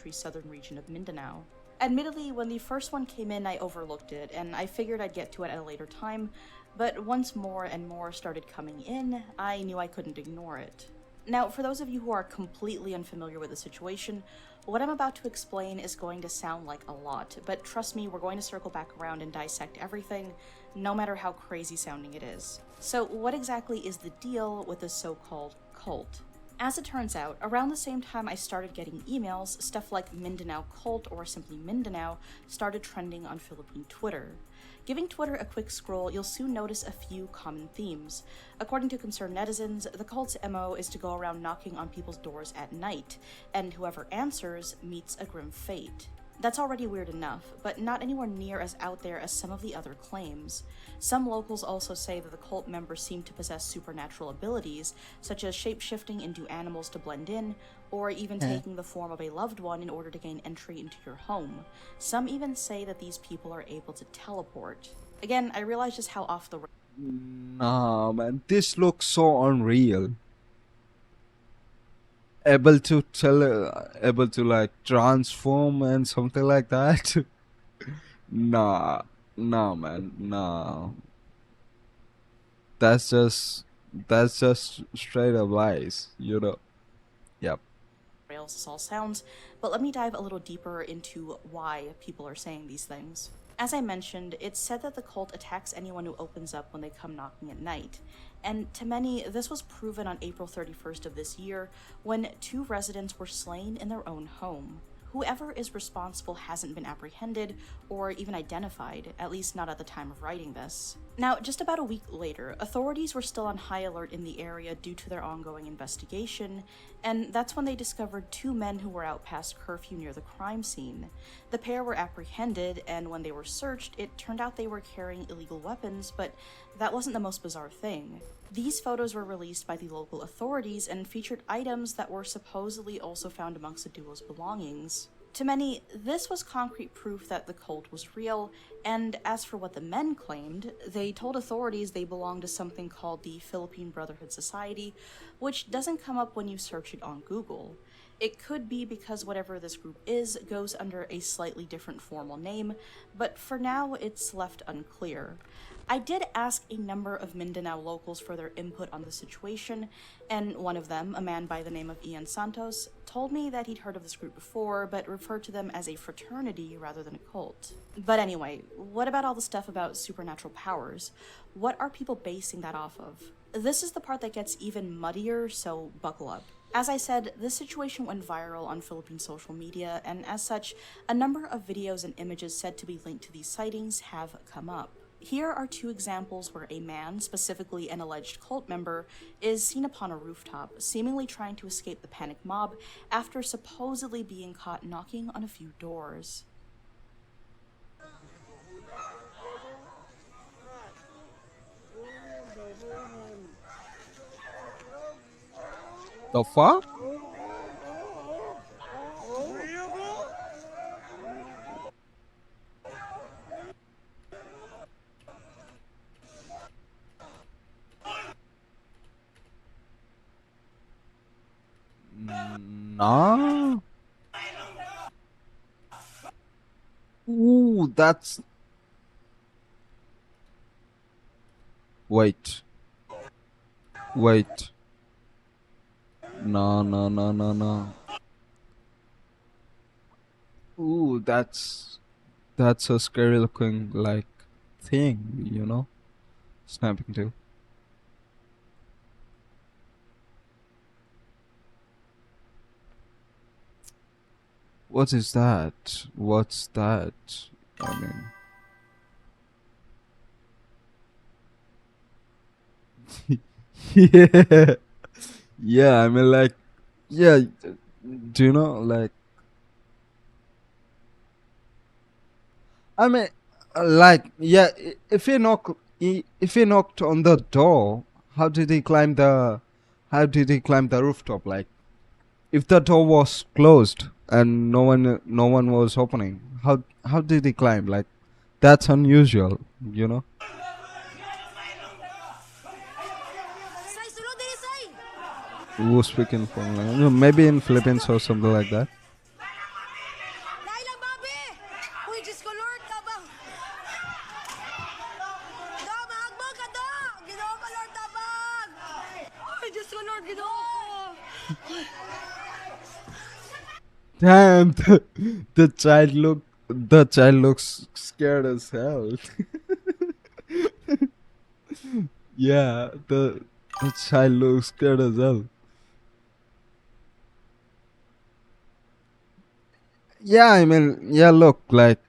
country's southern region of Mindanao. Admittedly, when the first one came in, I overlooked it, and I figured I'd get to it at a later time, but once more and more started coming in, I knew I couldn't ignore it. Now, for those of you who are completely unfamiliar with the situation, what I'm about to explain is going to sound like a lot, but trust me, we're going to circle back around and dissect everything, no matter how crazy sounding it is. So, what exactly is the deal with this so-called cult? As it turns out, around the same time I started getting emails, stuff like Mindanao Cult or simply Mindanao started trending on Philippine Twitter. Giving Twitter a quick scroll, you'll soon notice a few common themes. According to concerned netizens, the cult's MO is to go around knocking on people's doors at night, and whoever answers meets a grim fate. That's already weird enough, but not anywhere near as out there as some of the other claims. Some locals also say that the cult members seem to possess supernatural abilities, such as shape-shifting into animals to blend in, or even taking the form of a loved one in order to gain entry into your home. Some even say that these people are able to teleport. Again, I realize just how off the... Nah, man, this looks so unreal. Able to able to like transform and something like that. Nah, nah, man, nah. That's just straight up lies, you know. Yep. rails this all sounds, but let me dive a little deeper into why people are saying these things. As I mentioned, it's said that the cult attacks anyone who opens up when they come knocking at night, and to many, this was proven on April 31st of this year when 2 residents were slain in their own home. Whoever is responsible hasn't been apprehended or even identified, at least not at the time of writing this. Now, just about a week later, authorities were still on high alert in the area due to their ongoing investigation, and that's when they discovered 2 men who were out past curfew near the crime scene. The pair were apprehended, and when they were searched, it turned out they were carrying illegal weapons, but that wasn't the most bizarre thing. These photos were released by the local authorities and featured items that were supposedly also found amongst the duo's belongings. To many, this was concrete proof that the cult was real, and as for what the men claimed, they told authorities they belonged to something called the Philippine Brotherhood Society, which doesn't come up when you search it on Google. It could be because whatever this group is goes under a slightly different formal name, but for now it's left unclear. I did ask a number of Mindanao locals for their input on the situation, and one of them, a man by the name of Ian Santos, told me that he'd heard of this group before, but referred to them as a fraternity rather than a cult. But anyway, what about all the stuff about supernatural powers? What are people basing that off of? This is the part that gets even muddier, so buckle up. As I said, this situation went viral on Philippine social media, and as such, a number of videos and images said to be linked to these sightings have come up. Here are 2 examples where a man, specifically an alleged cult member, is seen upon a rooftop, seemingly trying to escape the panic mob after supposedly being caught knocking on a few doors. The fuck? Nah. Ooh, that's... Wait. Wait. No, no, no, no, no. Ooh, that's a scary looking like thing, you know? Snapping to. What is that? What's that? I mean, yeah, yeah. I mean, like, yeah. Do you know, like, I mean, like, yeah. If he knocked on the door, how did he climb the, how did he climb the rooftop? Like, if the door was closed and no one was opening, how did he climb? Like, that's unusual, you know. Who's speaking from maybe in Philippines or something like that. Diyos ko, Lord, tabang! Do, mahagbag ka, Do! Ginoo ko, Lord, tabang! Ay, Diyos ko, Lord, ginoo ko! Damn, the child looks scared as hell. Yeah, the child looks scared as hell. Yeah, I mean, yeah, look, like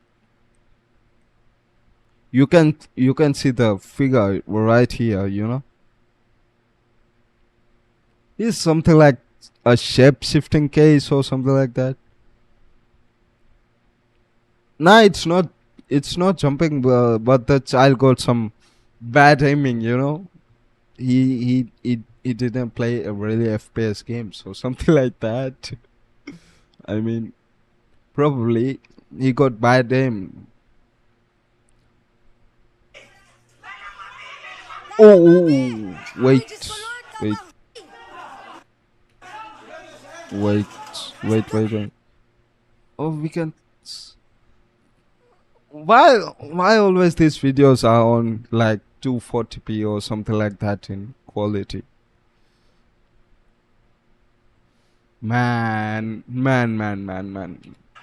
you can see the figure right here, you know. It's something like a shape shifting case or something like that. Nah, it's not jumping, but the child got some bad aiming, you know. He didn't play a really FPS game, so something like that. I mean, probably he got bad aim. Oh, Ay, Diyos ko, Lord, wait, tabang! wait, wait. Oh, we can. Why always these videos are on like 240p or something like that in quality? Man.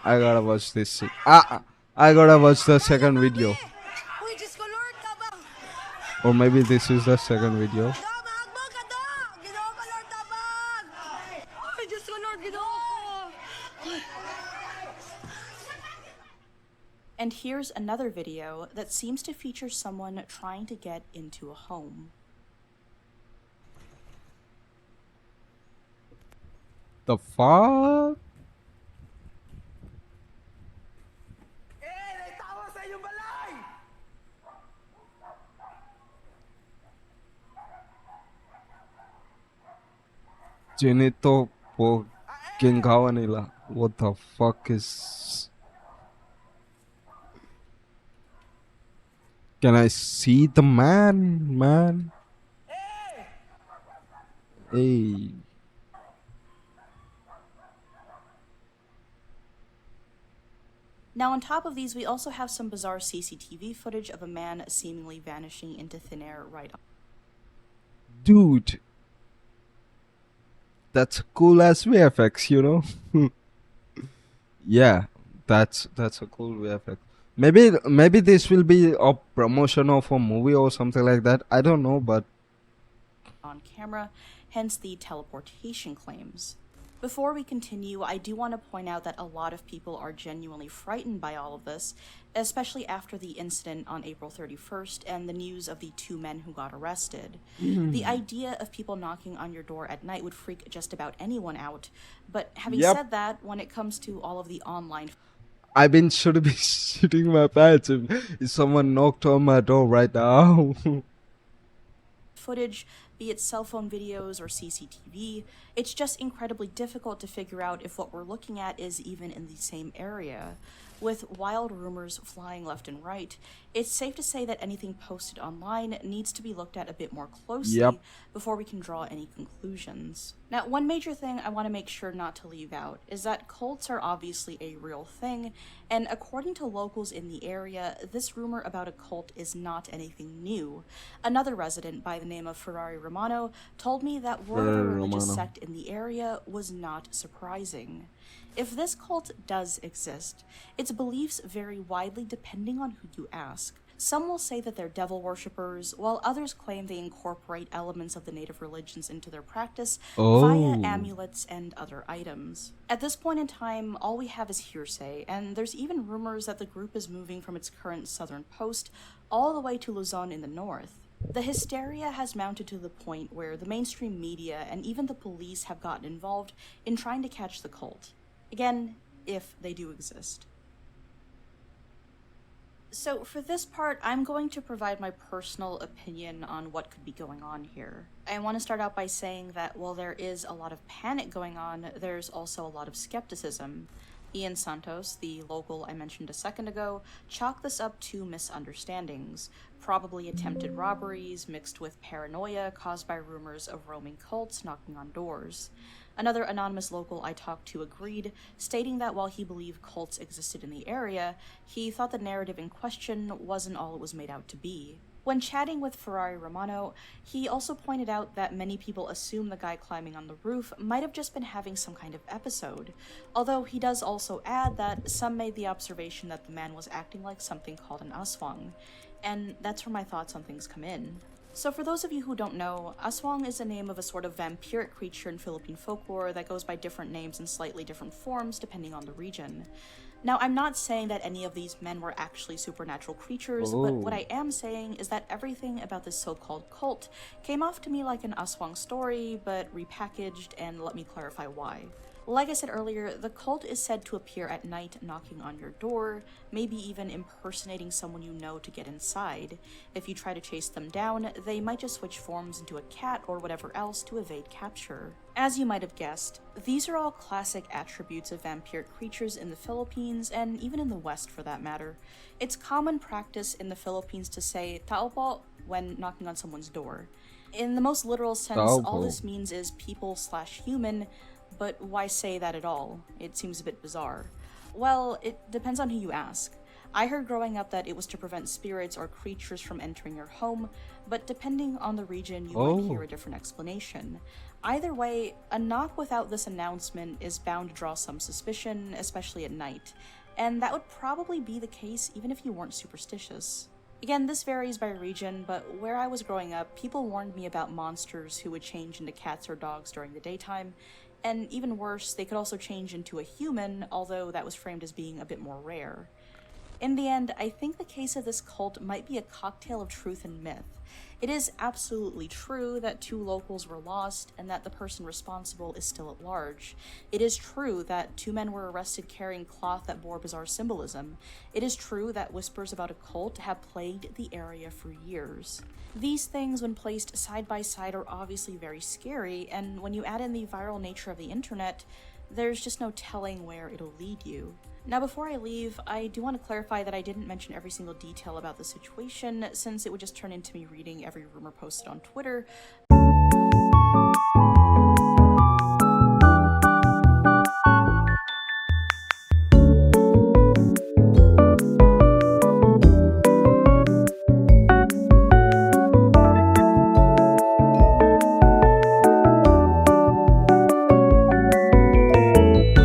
I gotta watch this. I gotta watch the second video. Uy, Diyos ko, Lord, tabang! Or maybe this is the second video. Do, mahagbag ka, Do! Ginoo ko, Lord, tabang! Ay, Diyos ko, Lord, ginoo ko! And here's another video that seems to feature someone trying to get into a home. The fuck? May tawa sa inyong balay! Jinito po gingawa nila. What the fuck is? Can I see the man? Hey. Now, on top of these, we also have some bizarre CCTV footage of a man seemingly vanishing into thin air right on. Dude. That's cool as VFX, you know? Yeah, that's a cool VFX. Maybe this will be a promotion of a movie or something like that. I don't know, but On camera, hence the teleportation claims. Before we continue, I do want to point out that a lot of people are genuinely frightened by all of this, especially after the incident on April 31st and the news of the two men who got arrested. The idea of people knocking on your door at night would freak just about anyone out, but having Yep. said that, when it comes to all of the online I've been should be shitting my pants if someone knocked on my door right now. footage, be it cell phone videos or CCTV, it's just incredibly difficult to figure out if what we're looking at is even in the same area. With wild rumors flying left and right, it's safe to say that anything posted online needs to be looked at a bit more closely Yep. before we can draw any conclusions. Now, one major thing I want to make sure not to leave out is that cults are obviously a real thing, and according to locals in the area, this rumor about a cult is not anything new. Another resident by the name of Ferrari Romano told me that word of a Ferrari religious Romano. sect in the area was not surprising. If this cult does exist, its beliefs vary widely depending on who you ask. Some will say that they're devil worshippers, while others claim they incorporate elements of the native religions into their practice via Oh. amulets and other items. At this point in time, all we have is hearsay, and there's even rumors that the group is moving from its current southern post all the way to Luzon in the north. The hysteria has mounted to the point where the mainstream media and even the police have gotten involved in trying to catch the cult. Again, if they do exist. So, for this part, I'm going to provide my personal opinion on what could be going on here. I want to start out by saying that while there is a lot of panic going on, there's also a lot of skepticism. Ian Santos, the local I mentioned a second ago, chalked this up to misunderstandings, probably attempted robberies mixed with paranoia caused by rumors of roaming cults knocking on doors. Another anonymous local I talked to agreed, stating that while he believed cults existed in the area, he thought the narrative in question wasn't all it was made out to be. When chatting with Ferrari Romano, he also pointed out that many people assume the guy climbing on the roof might have just been having some kind of episode, although he does also add that some made the observation that the man was acting like something called an aswang, and that's where my thoughts on things come in. So for those of you who don't know, aswang is the name of a sort of vampiric creature in Philippine folklore that goes by different names in slightly different forms depending on the region. Now, I'm not saying that any of these men were actually supernatural creatures, but what I am saying is that everything about this so-called cult came off to me like an aswang story, but repackaged, and let me clarify why. Like I said earlier, the cult is said to appear at night knocking on your door, maybe even impersonating someone you know to get inside. If you try to chase them down, they might just switch forms into a cat or whatever else to evade capture. As you might have guessed, these are all classic attributes of vampiric creatures in the Philippines, and even in the West for that matter. It's common practice in the Philippines to say "tao po" when knocking on someone's door. In the most literal sense, Tao all po. this means is people/human, but why say that at all? It seems a bit bizarre. Well, it depends on who you ask. I heard growing up that it was to prevent spirits or creatures from entering your home, but depending on the region, you might hear a different explanation. Either way, a knock without this announcement is bound to draw some suspicion, especially at night, and that would probably be the case even if you weren't superstitious. Again, this varies by region, but where I was growing up, people warned me about monsters who would change into cats or dogs during the daytime, and even worse, they could also change into a human, although that was framed as being a bit more rare. In the end, I think the case of this cult might be a cocktail of truth and myth. It is absolutely true that 2 locals were lost and that the person responsible is still at large. It is true that 2 men were arrested carrying cloth that bore bizarre symbolism. It is true that whispers about a cult have plagued the area for years. These things, when placed side by side, are obviously very scary, and when you add in the viral nature of the internet, there's just no telling where it'll lead you. Now, before I leave, I do want to clarify that I didn't mention every single detail about the situation, since it would just turn into me reading every rumor posted on Twitter.